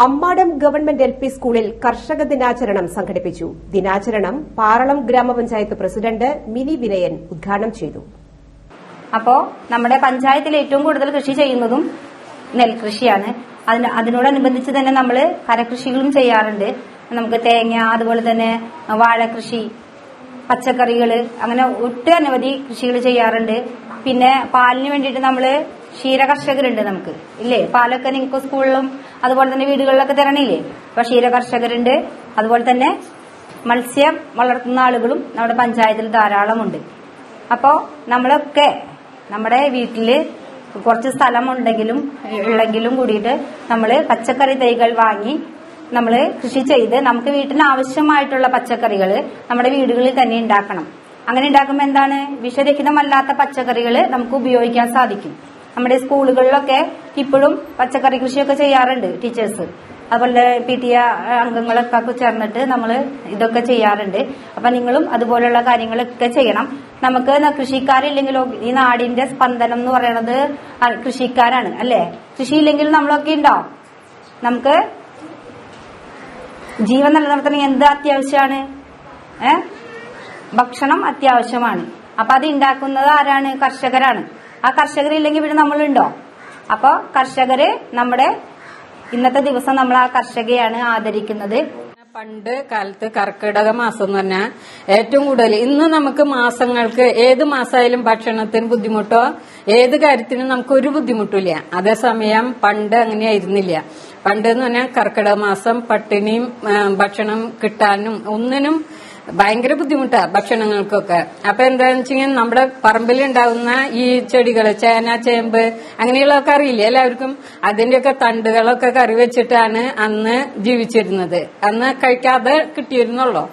Ammadam government LP സ്കൂളിൽ കർഷക ദിനാചരണം സംഘടിപ്പിച്ചു. ദിനാചരണം പാറളം ഗ്രാമപഞ്ചായത്ത് പ്രസിഡന്റ് മിനി വിനയൻ ഉദ്ഘാടനം ചെയ്തു. അപ്പോ നമ്മുടെ പഞ്ചായത്തിൽ ഏറ്റവും കൂടുതൽ കൃഷി ചെയ്യുന്നതും നെൽകൃഷിയാണ്. അതിനോടനുബന്ധിച്ച് തന്നെ നമ്മൾ കരകൃഷികളും ചെയ്യാറുണ്ട്. നമുക്ക് തേങ്ങ, അതുപോലെ തന്നെ വാഴകൃഷി, പച്ചക്കറികള്, അങ്ങനെ ഒട്ടനവധി കൃഷികൾ ചെയ്യാറുണ്ട്. പിന്നെ പാലിന് വേണ്ടിയിട്ട് നമ്മള് ക്ഷീരകർഷകരുണ്ട്. നമുക്ക് ഇല്ലേ, പാലൊക്കെ നിങ്ങൾക്ക് സ്കൂളിലും അതുപോലെ തന്നെ വീടുകളിലൊക്കെ തരണില്ലേ. അപ്പൊ ക്ഷീരകർഷകരുണ്ട്. അതുപോലെ തന്നെ മത്സ്യം വളർത്തുന്ന ആളുകളും നമ്മുടെ പഞ്ചായത്തിൽ ധാരാളമുണ്ട്. അപ്പോ നമ്മളൊക്കെ നമ്മുടെ വീട്ടില് കുറച്ച് ഉള്ളെങ്കിലും കൂടിയിട്ട് നമ്മള് പച്ചക്കറി തൈകൾ വാങ്ങി നമ്മള് കൃഷി ചെയ്ത് നമുക്ക് വീട്ടിന് ആവശ്യമായിട്ടുള്ള പച്ചക്കറികൾ നമ്മുടെ വീടുകളിൽ തന്നെ ഉണ്ടാക്കണം. അങ്ങനെ ഉണ്ടാക്കുമ്പോൾ എന്താണ്, വിഷരഹിതമല്ലാത്ത പച്ചക്കറികൾ നമുക്ക് ഉപയോഗിക്കാൻ സാധിക്കും. നമ്മുടെ സ്കൂളുകളിലൊക്കെ ഇപ്പോഴും പച്ചക്കറി കൃഷിയൊക്കെ ചെയ്യാറുണ്ട് ടീച്ചേഴ്സ്. അതുപോലെ PTA അംഗങ്ങളൊക്കെ ചേർന്നിട്ട് നമ്മൾ ഇതൊക്കെ ചെയ്യാറുണ്ട്. അപ്പൊ നിങ്ങളും അതുപോലുള്ള കാര്യങ്ങളൊക്കെ ചെയ്യണം. നമുക്ക് കൃഷിക്കാരില്ലെങ്കിലോ ഈ നാടിന്റെ സ്പന്ദനം എന്ന് പറയുന്നത് കൃഷിക്കാരാണ് അല്ലെ. കൃഷിയില്ലെങ്കിൽ നമ്മളൊക്കെ ഉണ്ടാവും. നമുക്ക് ജീവൻ നിലനിർത്തണമെങ്കിൽ എന്ത് അത്യാവശ്യമാണ്? ഭക്ഷണം അത്യാവശ്യമാണ്. അപ്പൊ അത് ഉണ്ടാക്കുന്നത് ആരാണ്? കർഷകരാണ്. ആ കർഷകരില്ലെങ്കിൽ പിന്നെ നമ്മളുണ്ടോ? അപ്പൊ കർഷകര് നമ്മുടെ ഇന്നത്തെ ദിവസം നമ്മൾ ആ കർഷകയാണ് ആദരിക്കുന്നത്. പണ്ട് കാലത്ത് കർക്കിടക മാസം എന്ന് പറഞ്ഞാൽ ഏറ്റവും കൂടുതൽ ഇന്ന് നമുക്ക് മാസങ്ങൾക്ക് ഏത് മാസമായാലും ഭക്ഷണത്തിന് ബുദ്ധിമുട്ടോ ഏത് കാര്യത്തിനും നമുക്ക് ഒരു ബുദ്ധിമുട്ടില്ല. അതേസമയം പണ്ട് അങ്ങനെയായിരുന്നില്ല. പണ്ട് എന്ന് പറഞ്ഞാൽ കർക്കിടക മാസം പട്ടിണിയും ഭക്ഷണം കിട്ടാനും ഒന്നിനും ഭയങ്കര ബുദ്ധിമുട്ടാ ഭക്ഷണങ്ങൾക്കൊക്കെ. അപ്പൊ എന്താന്ന് വെച്ചാൽ നമ്മുടെ പറമ്പിലുണ്ടാകുന്ന ഈ ചെടികള്, ചേന, ചേമ്പ് അങ്ങനെയുള്ളതൊക്കെ അറിയില്ലേ എല്ലാവർക്കും. അതിന്റെയൊക്കെ തണ്ടുകളൊക്കെ കറി വെച്ചിട്ടാണ് അന്ന് ജീവിച്ചിരുന്നത്. അന്ന് കഴിക്കാതെ കിട്ടിയിരുന്നുള്ളൂ.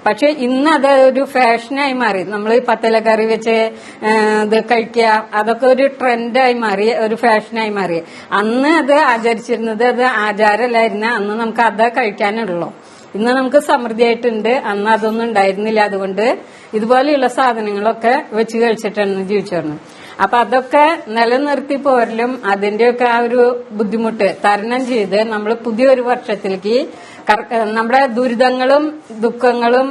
പക്ഷെ ഇന്ന് അത് ഒരു ഫാഷനായി മാറി. നമ്മൾ പത്തല കറി വെച്ച് ഇത് കഴിക്കുക, അതൊക്കെ ഒരു ട്രെൻഡായി മാറി, ഒരു ഫാഷനായി മാറി. അന്ന് അത് ആചരിച്ചിരുന്നത് അത് ആചാരമല്ലായിരുന്നു. അന്ന് നമുക്ക് അത് കഴിക്കാനുള്ളൂ. ഇന്ന് നമുക്ക് സമൃദ്ധിയായിട്ടുണ്ട്. അന്ന് അതൊന്നും ഉണ്ടായിരുന്നില്ല. അതുകൊണ്ട് ഇതുപോലെയുള്ള സാധനങ്ങളൊക്കെ വെച്ച് കഴിച്ചിട്ടാണ് ജീവിച്ചു വരുന്നത്. അപ്പൊ അതൊക്കെ നിലനിർത്തി പോരലും അതിന്റെയൊക്കെ ആ ഒരു ബുദ്ധിമുട്ട് തരണം ചെയ്ത് നമ്മൾ പുതിയൊരു വർഷത്തിലേക്ക് നമ്മുടെ ദുരിതങ്ങളും ദുഃഖങ്ങളും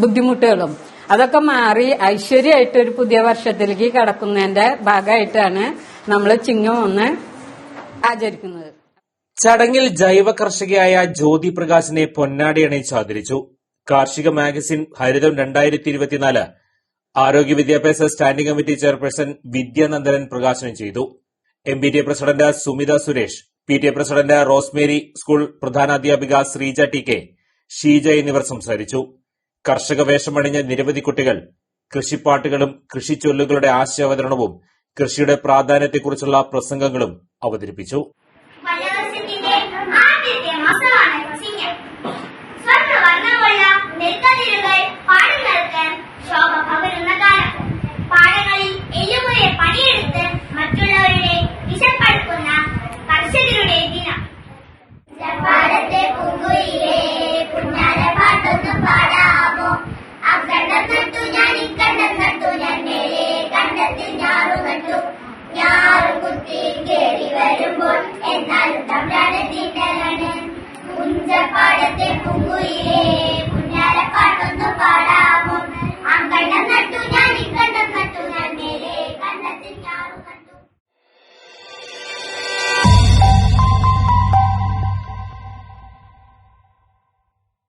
ബുദ്ധിമുട്ടുകളും അതൊക്കെ മാറി ഐശ്വര്യമായിട്ട് ഒരു പുതിയ വർഷത്തിലേക്ക് കടക്കുന്നതിന്റെ ഭാഗമായിട്ടാണ് നമ്മൾ ചിങ്ങം 1 ആചരിക്കുന്നത്. ചടങ്ങിൽ ജൈവ കർഷകയായ ജ്യോതി പ്രകാശിനെ പൊന്നാടി അണിയിച്ച് ആദരിച്ചു. കാർഷിക മാഗസിൻ ഹരിതം 2024 ആരോഗ്യ വിദ്യാഭ്യാസ സ്റ്റാൻഡിംഗ് കമ്മിറ്റി ചെയർപേഴ്സൺ വിദ്യാനന്ദനൻ പ്രകാശനം ചെയ്തു. MPTA president Sumitha Suresh, PTA president Rosemary, school പ്രധാനാധ്യാപിക ശ്രീജ TK, ഷീജ എന്നിവർ സംസാരിച്ചു. കർഷക വേഷമണിഞ്ഞ നിരവധി കുട്ടികൾ കൃഷിപ്പാട്ടുകളും കൃഷിച്ചൊല്ലുകളുടെ ആശയാവതരണവും കൃഷിയുടെ പ്രാധാന്യത്തെക്കുറിച്ചുള്ള പ്രസംഗങ്ങളും അവതരിപ്പിച്ചു. പാടങ്ങളിൽ എല്ലുമുറിയെ പണിയെടുത്ത് മറ്റുള്ളവരുടെ വിശപ്പടുക്കുന്ന കർഷകരുടെ ദിനം. പാടത്തെ പൂങ്കുയിലേ പുന്നാര പാട്ടൊന്നും പാടാമോ? അക്കണ്ടം നട്ടു ഞാൻ, ഇക്കണ്ടം നട്ടു ഞാൻ, മേലെ കണ്ടത്തിൽ ഞാറു നട്ടു. ഞാറും കുത്തിയും കേറി വരുമ്പോൾ എന്നാലും തമ്മിലാണ് തീണ്ടലാണ്. പുഞ്ചപ്പാടത്തെ പൂങ്കുയിലേ